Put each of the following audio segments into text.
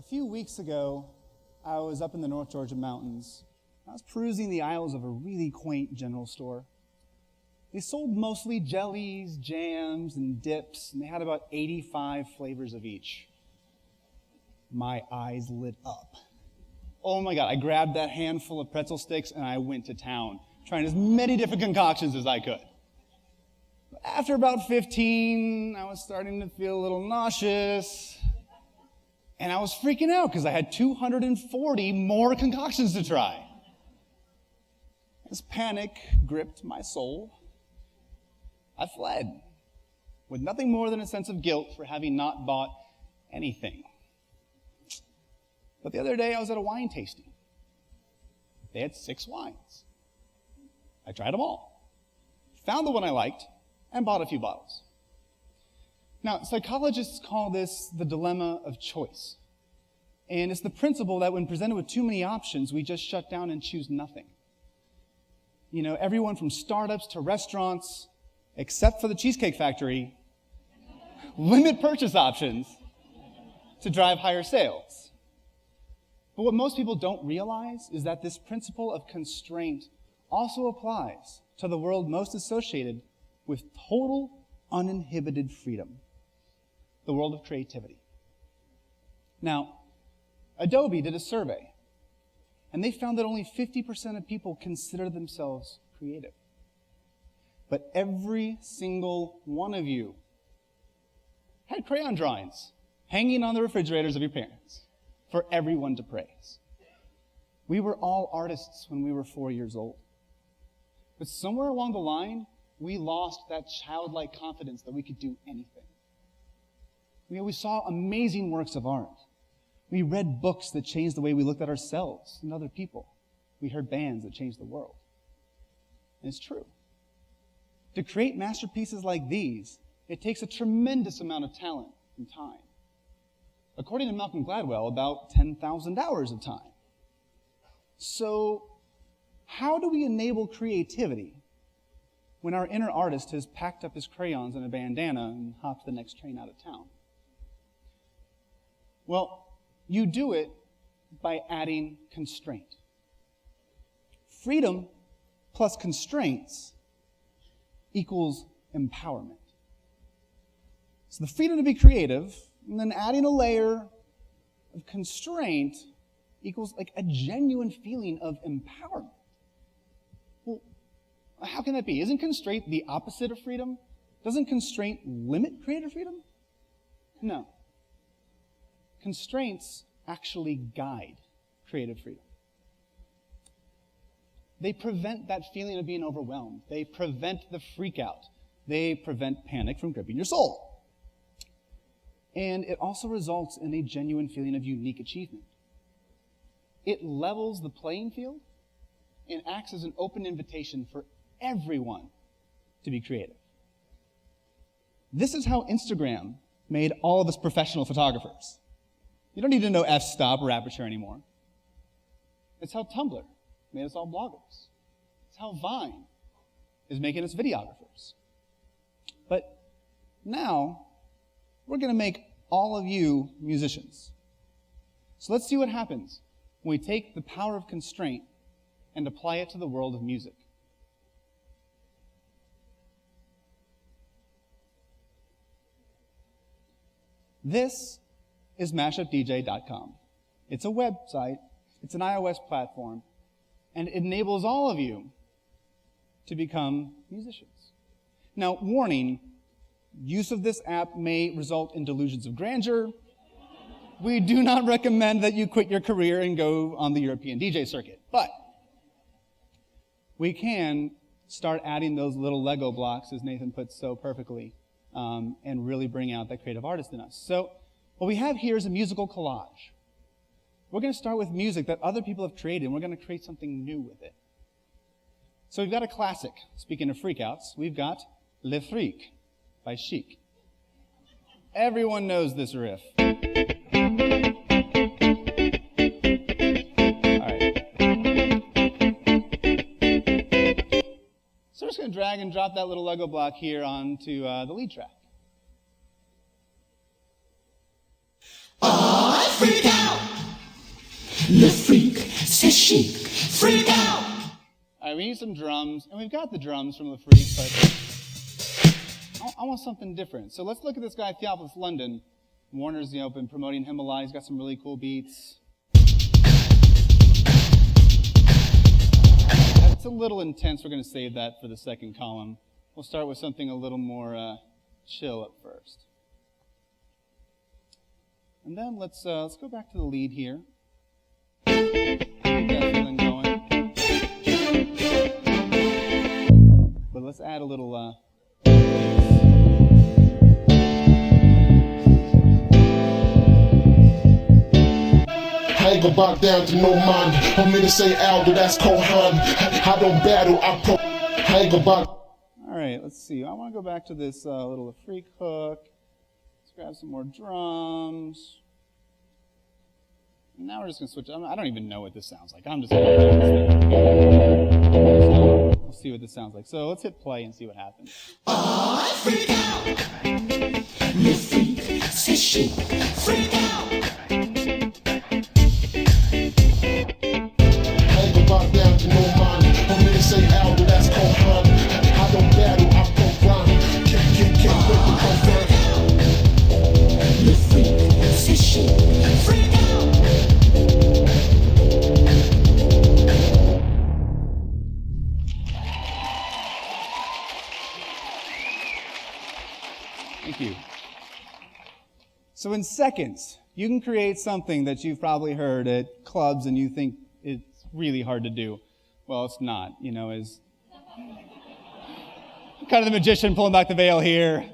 A few weeks ago, I was up in the North Georgia mountains. I was perusing the aisles of a really quaint general store. They sold mostly jellies, jams, and dips, and they had about 85 flavors of each. My eyes lit up. Oh my God, I grabbed that handful of pretzel sticks and I went to town, trying as many different concoctions as I could. After about 15, I was starting to feel a little nauseous, and I was freaking out because I had 240 more concoctions to try. As panic gripped my soul, I fled with nothing more than a sense of guilt for having not bought anything. But the other day, I was at a wine tasting. They had 6 wines. I tried them all, found the one I liked, and bought a few bottles. Now, psychologists call this the dilemma of choice. And it's the principle that when presented with too many options, we just shut down and choose nothing. You know, everyone from startups to restaurants, except for the Cheesecake Factory, limit purchase options to drive higher sales. But what most people don't realize is that this principle of constraint also applies to the world most associated with total uninhibited freedom, the world of creativity. Now, Adobe did a survey, and they found that only 50% of people consider themselves creative. But every single one of you had crayon drawings hanging on the refrigerators of your parents for everyone to praise. We were all artists when we were 4 years old. But somewhere along the line, we lost that childlike confidence that we could do anything. We saw amazing works of art. We read books that changed the way we looked at ourselves and other people. We heard bands that changed the world. And it's true. To create masterpieces like these, it takes a tremendous amount of talent and time. According to Malcolm Gladwell, about 10,000 hours of time. So, how do we enable creativity when our inner artist has packed up his crayons in a bandana and hopped the next train out of town? Well, you do it by adding constraint. Freedom plus constraints equals empowerment. So the freedom to be creative, and then adding a layer of constraint equals like a genuine feeling of empowerment. Well, how can that be? Isn't constraint the opposite of freedom? Doesn't constraint limit creative freedom? No. Constraints actually guide creative freedom. They prevent that feeling of being overwhelmed. They prevent the freak out. They prevent panic from gripping your soul. And it also results in a genuine feeling of unique achievement. It levels the playing field and acts as an open invitation for everyone to be creative. This is how Instagram made all of us professional photographers. You don't need to know f-stop or aperture anymore. It's how Tumblr made us all bloggers. It's how Vine is making us videographers. But now, we're going to make all of you musicians. So let's see what happens when we take the power of constraint and apply it to the world of music. This is mashupdj.com. It's a website, it's an iOS platform, and it enables all of you to become musicians. Now, warning, use of this app may result in delusions of grandeur. We do not recommend that you quit your career and go on the European DJ circuit, but we can start adding those little Lego blocks, as Nathan puts so perfectly, and really bring out that creative artist in us. So what we have here is a musical collage. We're going to start with music that other people have created, and we're going to create something new with it. So we've got a classic. Speaking of freakouts, we've got Le Freak by Chic. Everyone knows this riff. All right. So we're just going to drag and drop that little Lego block here onto the lead track. I freak out! Le freak, c'est chic, freak out. All right, we need some drums, and we've got the drums from Le Freak, but I want something different. So let's look at this guy, Theophilus London. Warner's been promoting him a lot. He's got some really cool beats. It's a little intense. We're going to save that for the second column. We'll start with something a little more chill at first. And then let's go back to the lead here. Keep that feeling going. But let's add a little I ain't go back down to no man. I'm gonna say Aldo, that's Kohan. I don't battle, I ain't go back. All right, let's see. I want to go back to this little freak hook. Let's grab some more drums. And now we're just going to switch. I don't even know what this sounds like. I'm just going to we'll see what this sounds like. So let's hit play and see what happens. Freak out. Le freak, c'est chic, freak out. I ain't go back down to no man. I'm gonna say Aldo, that's Kohan. I don't battle, I program. Can't wait to confirm. Le freak, c'est chic, freak out. Thank you. So in seconds, you can create something that you've probably heard at clubs and you think it's really hard to do. Well, it's not, is kind of the magician pulling back the veil here.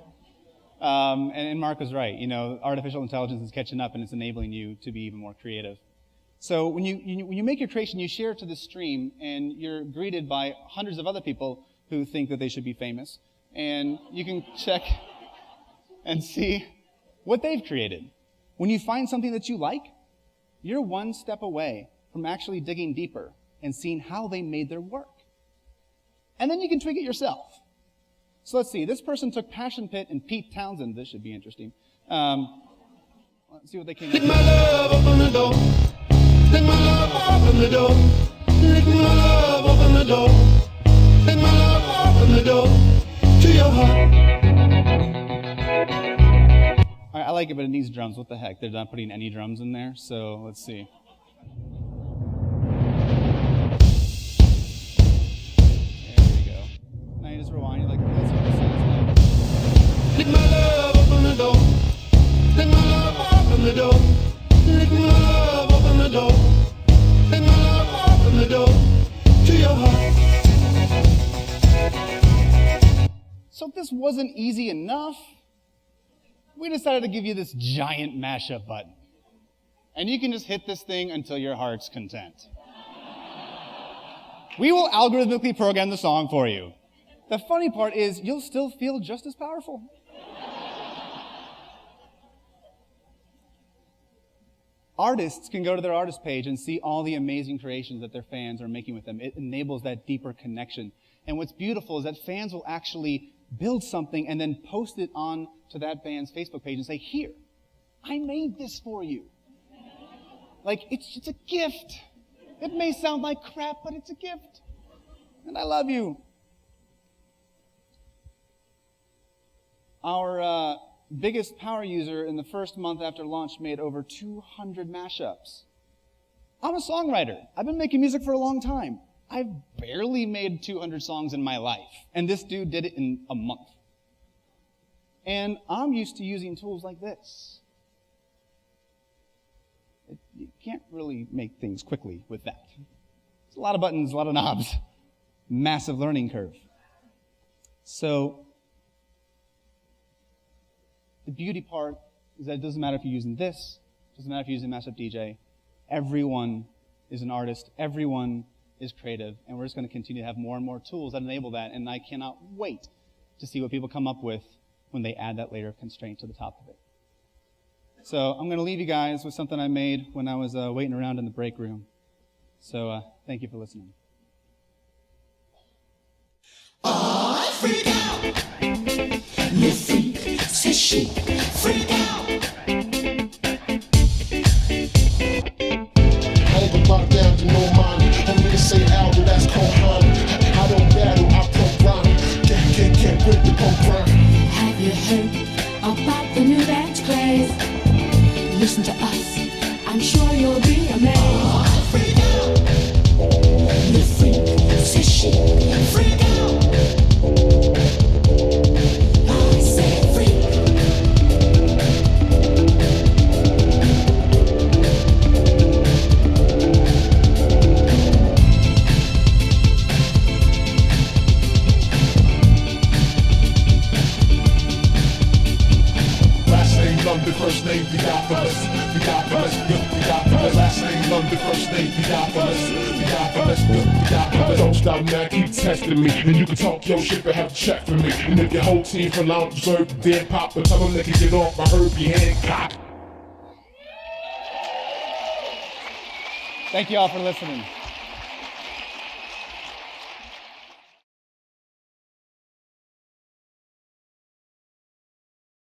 And Mark was right. Artificial intelligence is catching up and it's enabling you to be even more creative. So when you make your creation, you share it to the stream and you're greeted by hundreds of other people who think that they should be famous. And you can check and see what they've created. When you find something that you like, you're one step away from actually digging deeper and seeing how they made their work. And then you can tweak it yourself. So let's see. This person took Passion Pit and Pete Townsend. This should be interesting. Let's see what they came up with. Lick my love, open the door. Lick my love, open the door. Lick my love, open the door. Lick my love, open the door to your heart. I like it, but it needs drums. What the heck? They're not putting any drums in there. So let's see. There we go. Now you just rewind. You're like, that's what this sounds like. Lick my love, open the door. Lick my love, open the door. Lick my love, open the door. Lick my love, open the door to your heart. So if this wasn't easy enough, we decided to give you this giant mashup button. And you can just hit this thing until your heart's content. We will algorithmically program the song for you. The funny part is you'll still feel just as powerful. Artists can go to their artist page and see all the amazing creations that their fans are making with them. It enables that deeper connection. And what's beautiful is that fans will actually build something and then post it on to that band's Facebook page and say, here, I made this for you. Like, it's a gift. It may sound like crap, but it's a gift. And I love you. Our biggest power user in the first month after launch made over 200 mashups. I'm a songwriter. I've been making music for a long time. I've barely made 200 songs in my life. And this dude did it in a month. And I'm used to using tools like this. You can't really make things quickly with that. It's a lot of buttons, a lot of knobs. Massive learning curve. So the beauty part is that it doesn't matter if you're using this. It doesn't matter if you're using Mashup DJ. Everyone is an artist. Everyone is creative. And we're just going to continue to have more and more tools that enable that. And I cannot wait to see what people come up with when they add that layer of constraint to the top of it. So I'm going to leave you guys with something I made when I was waiting around in the break room. So thank you for listening. Freak out. Le freak, c'est chic. Freak out. I with the program. Have you heard about the new dance craze? Listen to us, I'm sure you'll be amazed. Freak out! The freak says she. Freak out! I say freak. London, first name Theophilus, Theophilus, Theophilus. Last name London, first name Theophilus, Theophilus, Theophilus. Don't stop now, keep testing me, and you can talk your shit but have to check for me. And if your whole team for lounge deserve the dead pop, but tell them they can get off. I heard your head cocked. Thank you all for listening.